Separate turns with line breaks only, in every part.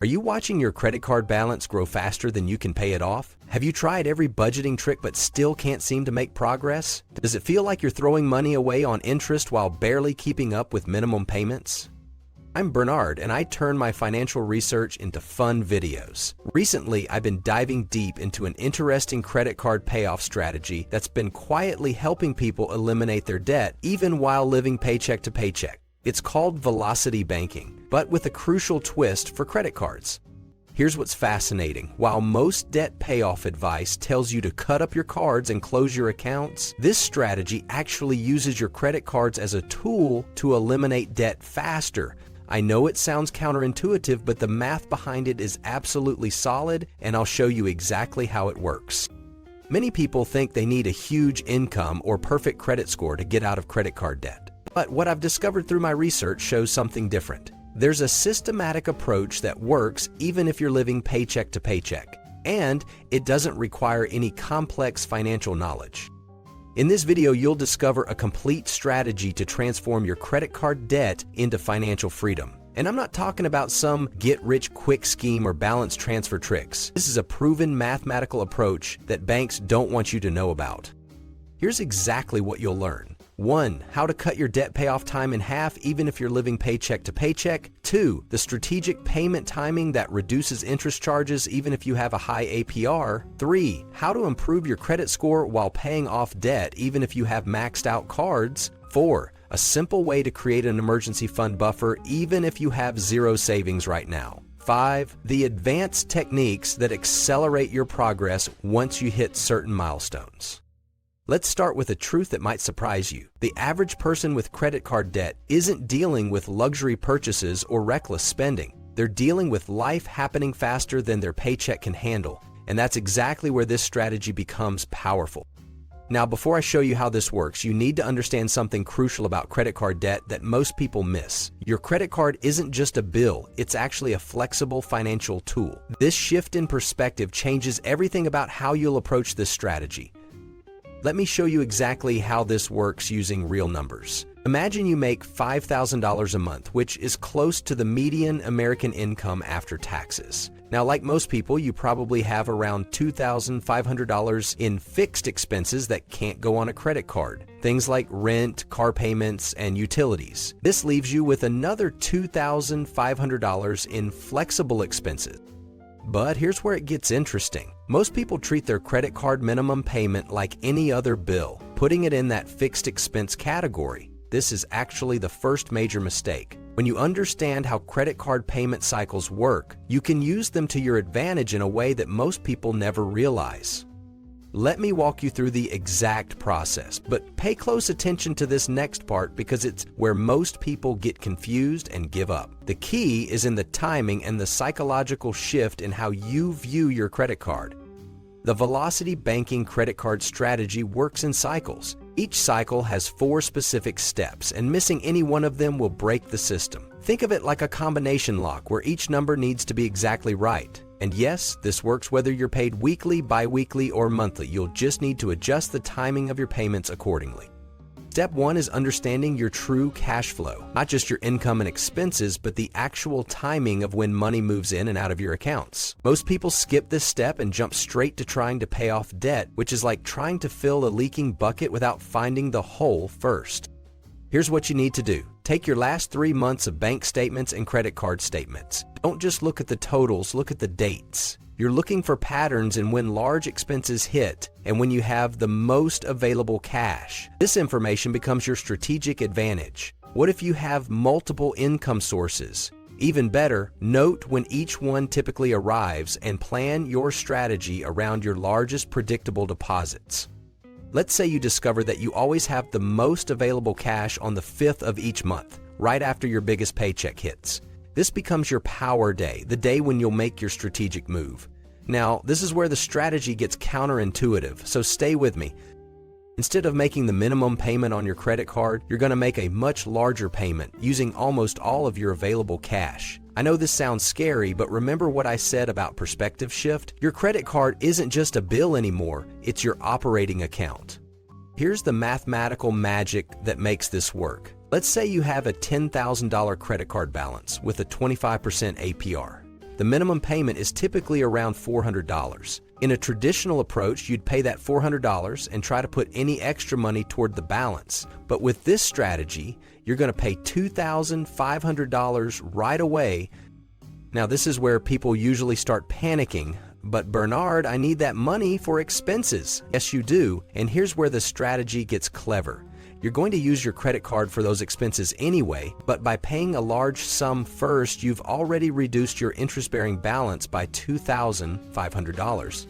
Are you watching your credit card balance grow faster than you can pay it off? Have you tried every budgeting trick but still can't seem to make progress? Does it feel like you're throwing money away on interest while barely keeping up with minimum payments? I'm Bernard, and I turn my financial research into fun videos. Recently, I've been diving deep into an interesting credit card payoff strategy that's been quietly helping people eliminate their debt even while living paycheck to paycheck. It's called velocity banking, but with a crucial twist for credit cards. Here's what's fascinating. While most debt payoff advice tells you to cut up your cards and close your accounts, this strategy actually uses your credit cards as a tool to eliminate debt faster. I know it sounds counterintuitive, but the math behind it is absolutely solid, and I'll show you exactly how it works. Many people think they need a huge income or perfect credit score to get out of credit card debt. But what I've discovered through my research shows something different. There's a systematic approach that works even if you're living paycheck to paycheck, and it doesn't require any complex financial knowledge. In this video, you'll discover a complete strategy to transform your credit card debt into financial freedom. And I'm not talking about some get-rich-quick scheme or balance transfer tricks. This is a proven mathematical approach that banks don't want you to know about. Here's exactly what you'll learn. 1. How to cut your debt payoff time in half even if you're living paycheck to paycheck. 2. The strategic payment timing that reduces interest charges even if you have a high APR. 3. How to improve your credit score while paying off debt even if you have maxed out cards. 4. A simple way to create an emergency fund buffer even if you have zero savings right now. 5. The advanced techniques that accelerate your progress once you hit certain milestones. Let's start with a truth that might surprise you. The average person with credit card debt isn't dealing with luxury purchases or reckless spending. They're dealing with life happening faster than their paycheck can handle. And that's exactly where this strategy becomes powerful. Now, before I show you how this works, you need to understand something crucial about credit card debt that most people miss. Your credit card isn't just a bill, it's actually a flexible financial tool. This shift in perspective changes everything about how you'll approach this strategy. Let me show you exactly how this works using real numbers. Imagine you make $5,000 a month, which is close to the median American income after taxes. Now, like most people, you probably have around $2,500 in fixed expenses that can't go on a credit card. Things like rent, car payments, and utilities. This leaves you with another $2,500 in flexible expenses. But here's where it gets interesting. Most people treat their credit card minimum payment like any other bill, putting it in that fixed expense category. This is actually the first major mistake. When you understand how credit card payment cycles work, you can use them to your advantage in a way that most people never realize. Let me walk you through the exact process, but pay close attention to this next part because it's where most people get confused and give up. The key is in the timing and the psychological shift in how you view your credit card. The velocity banking credit card strategy works in cycles. Each cycle has 4 specific steps, and missing any one of them will break the system. Think of it like a combination lock where each number needs to be exactly right. And yes, this works whether you're paid weekly, bi-weekly, or monthly. You'll just need to adjust the timing of your payments accordingly. Step 1 is understanding your true cash flow, not just your income and expenses, but the actual timing of when money moves in and out of your accounts. Most people skip this step and jump straight to trying to pay off debt, which is like trying to fill a leaking bucket without finding the hole first. Here's what you need to do. Take your last 3 months of bank statements and credit card statements. Don't just look at the totals, look at the dates. You're looking for patterns in when large expenses hit and when you have the most available cash. This information becomes your strategic advantage. What if you have multiple income sources? Even better, note when each one typically arrives and plan your strategy around your largest predictable deposits. Let's say you discover that you always have the most available cash on the 5th of each month, right after your biggest paycheck hits. This becomes your power day, the day when you'll make your strategic move. Now, this is where the strategy gets counterintuitive, so stay with me. Instead of making the minimum payment on your credit card, you're going to make a much larger payment using almost all of your available cash. I know this sounds scary, but remember what I said about perspective shift? Your credit card isn't just a bill anymore, it's your operating account. Here's the mathematical magic that makes this work. Let's say you have a $10,000 credit card balance with a 25% APR. The minimum payment is typically around $400. In a traditional approach, you'd pay that $400 and try to put any extra money toward the balance. But with this strategy, you're going to pay $2,500 right away. Now, this is where people usually start panicking. But Bernard, I need that money for expenses. Yes, you do. And here's where the strategy gets clever. You're going to use your credit card for those expenses anyway, but by paying a large sum first, you've already reduced your interest-bearing balance by $2,500.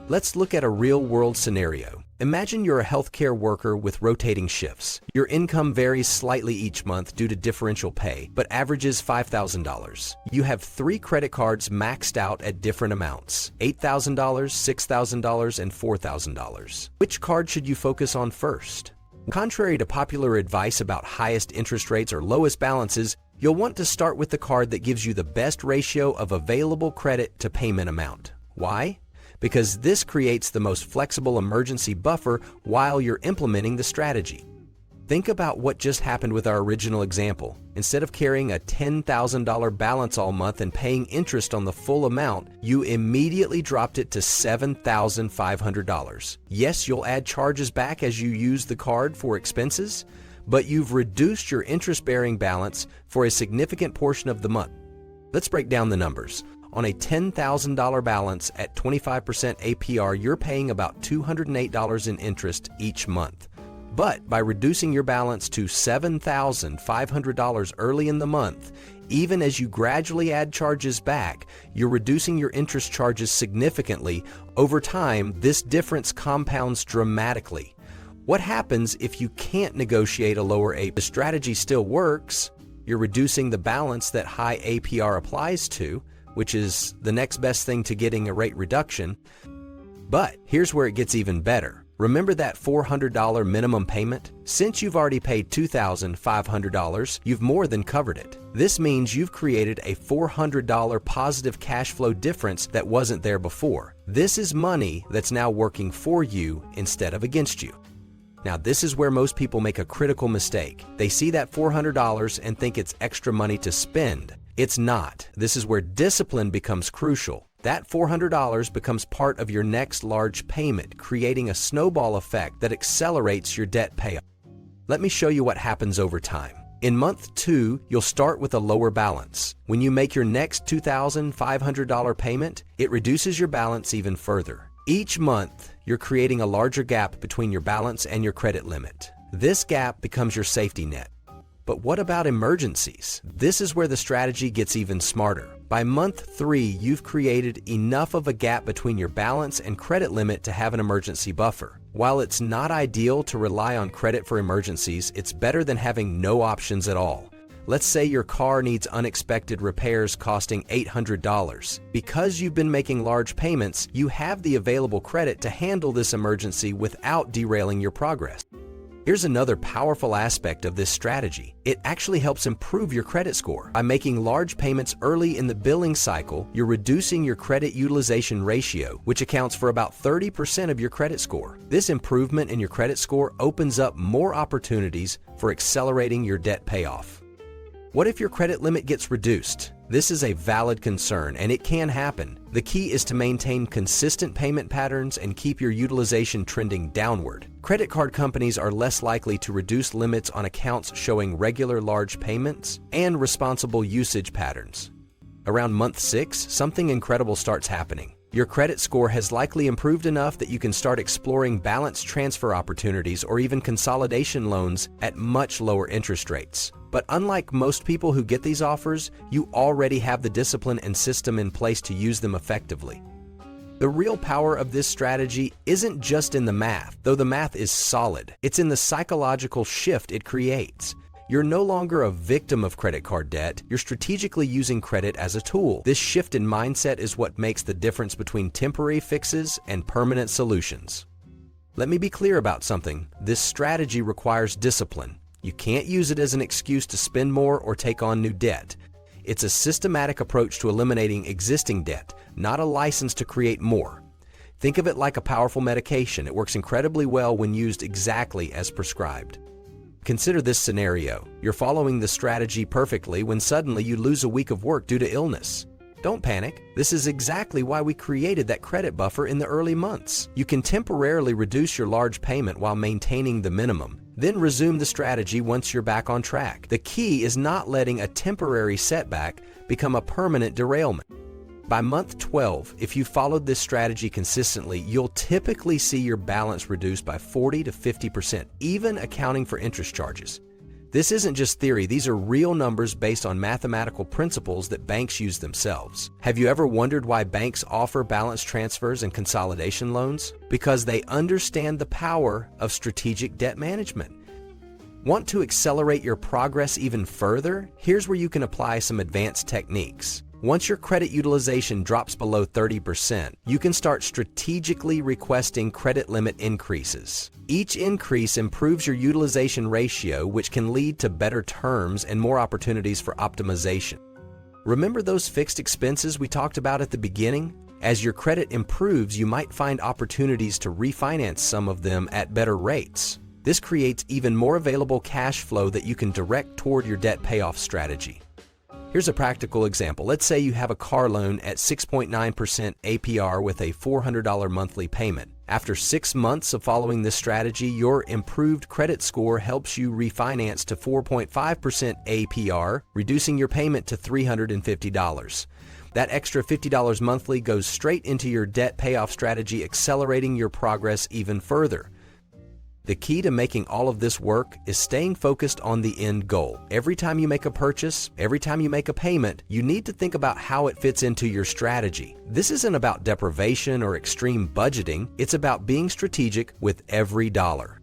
Let's look at a real-world scenario. Imagine you're a healthcare worker with rotating shifts. Your income varies slightly each month due to differential pay, but averages $5,000. You have 3 credit cards maxed out at different amounts: $8,000, $6,000, and $4,000. Which card should you focus on first? Contrary to popular advice about highest interest rates or lowest balances, you'll want to start with the card that gives you the best ratio of available credit to payment amount. Why? Because this creates the most flexible emergency buffer while you're implementing the strategy. Think about what just happened with our original example. Instead of carrying a $10,000 balance all month and paying interest on the full amount, you immediately dropped it to $7,500. Yes, you'll add charges back as you use the card for expenses, but you've reduced your interest-bearing balance for a significant portion of the month. Let's break down the numbers. On a $10,000 balance at 25% APR, you're paying about $208 in interest each month. But by reducing your balance to $7,500 early in the month, even as you gradually add charges back, you're reducing your interest charges significantly. Over time, this difference compounds dramatically. What happens if you can't negotiate a lower APR? The strategy still works. You're reducing the balance that high APR applies to, which is the next best thing to getting a rate reduction. But here's where it gets even better. Remember that $400 minimum payment? Since you've already paid $2,500, you've more than covered it. This means you've created a $400 positive cash flow difference that wasn't there before. This is money that's now working for you instead of against you. Now, this is where most people make a critical mistake. They see that $400 and think it's extra money to spend. It's not. This is where discipline becomes crucial. That $400 becomes part of your next large payment, creating a snowball effect that accelerates your debt payoff. Let me show you what happens over time. In month 2, you'll start with a lower balance. When you make your next $2,500 payment, it reduces your balance even further. Each month, you're creating a larger gap between your balance and your credit limit. This gap becomes your safety net. But what about emergencies? This is where the strategy gets even smarter. By month 3, you've created enough of a gap between your balance and credit limit to have an emergency buffer. While it's not ideal to rely on credit for emergencies, it's better than having no options at all. Let's say your car needs unexpected repairs costing $800. Because you've been making large payments, you have the available credit to handle this emergency without derailing your progress. Here's another powerful aspect of this strategy. It actually helps improve your credit score. By making large payments early in the billing cycle, you're reducing your credit utilization ratio, which accounts for about 30% of your credit score. This improvement in your credit score opens up more opportunities for accelerating your debt payoff. What if your credit limit gets reduced? This is a valid concern, and it can happen. The key is to maintain consistent payment patterns and keep your utilization trending downward. Credit card companies are less likely to reduce limits on accounts showing regular large payments and responsible usage patterns. Around month 6, something incredible starts happening. Your credit score has likely improved enough that you can start exploring balance transfer opportunities or even consolidation loans at much lower interest rates. But unlike most people who get these offers, you already have the discipline and system in place to use them effectively. The real power of this strategy isn't just in the math, though the math is solid. It's in the psychological shift it creates. You're no longer a victim of credit card debt. You're strategically using credit as a tool. This shift in mindset is what makes the difference between temporary fixes and permanent solutions. Let me be clear about something. This strategy requires discipline. You can't use it as an excuse to spend more or take on new debt. It's a systematic approach to eliminating existing debt, not a license to create more. Think of it like a powerful medication. It works incredibly well when used exactly as prescribed. Consider this scenario. You're following the strategy perfectly when suddenly you lose a week of work due to illness. Don't panic. This is exactly why we created that credit buffer in the early months. You can temporarily reduce your large payment while maintaining the minimum. Then resume the strategy once you're back on track. The key is not letting a temporary setback become a permanent derailment. By month 12, if you followed this strategy consistently, you'll typically see your balance reduced by 40 to 50%, even accounting for interest charges. This isn't just theory, these are real numbers based on mathematical principles that banks use themselves. Have you ever wondered why banks offer balance transfers and consolidation loans? Because they understand the power of strategic debt management. Want to accelerate your progress even further? Here's where you can apply some advanced techniques. Once your credit utilization drops below 30%, you can start strategically requesting credit limit increases. Each increase improves your utilization ratio, which can lead to better terms and more opportunities for optimization. Remember those fixed expenses we talked about at the beginning? As your credit improves, you might find opportunities to refinance some of them at better rates. This creates even more available cash flow that you can direct toward your debt payoff strategy. Here's a practical example. Let's say you have a car loan at 6.9% APR with a $400 monthly payment. After 6 months of following this strategy, your improved credit score helps you refinance to 4.5% APR, reducing your payment to $350. That extra $50 monthly goes straight into your debt payoff strategy, accelerating your progress even further. The key to making all of this work is staying focused on the end goal. Every time you make a purchase, every time you make a payment, you need to think about how it fits into your strategy. This isn't about deprivation or extreme budgeting, it's about being strategic with every dollar.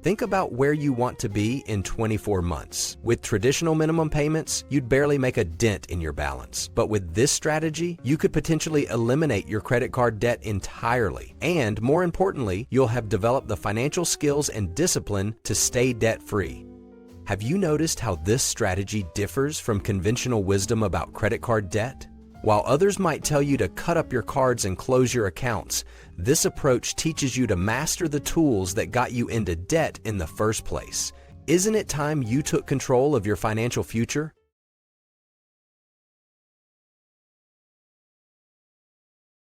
Think about where you want to be in 24 months. With traditional minimum payments, you'd barely make a dent in your balance. But with this strategy, you could potentially eliminate your credit card debt entirely. And more importantly, you'll have developed the financial skills and discipline to stay debt-free. Have you noticed how this strategy differs from conventional wisdom about credit card debt? While others might tell you to cut up your cards and close your accounts, this approach teaches you to master the tools that got you into debt in the first place. Isn't it time you took control of your financial future?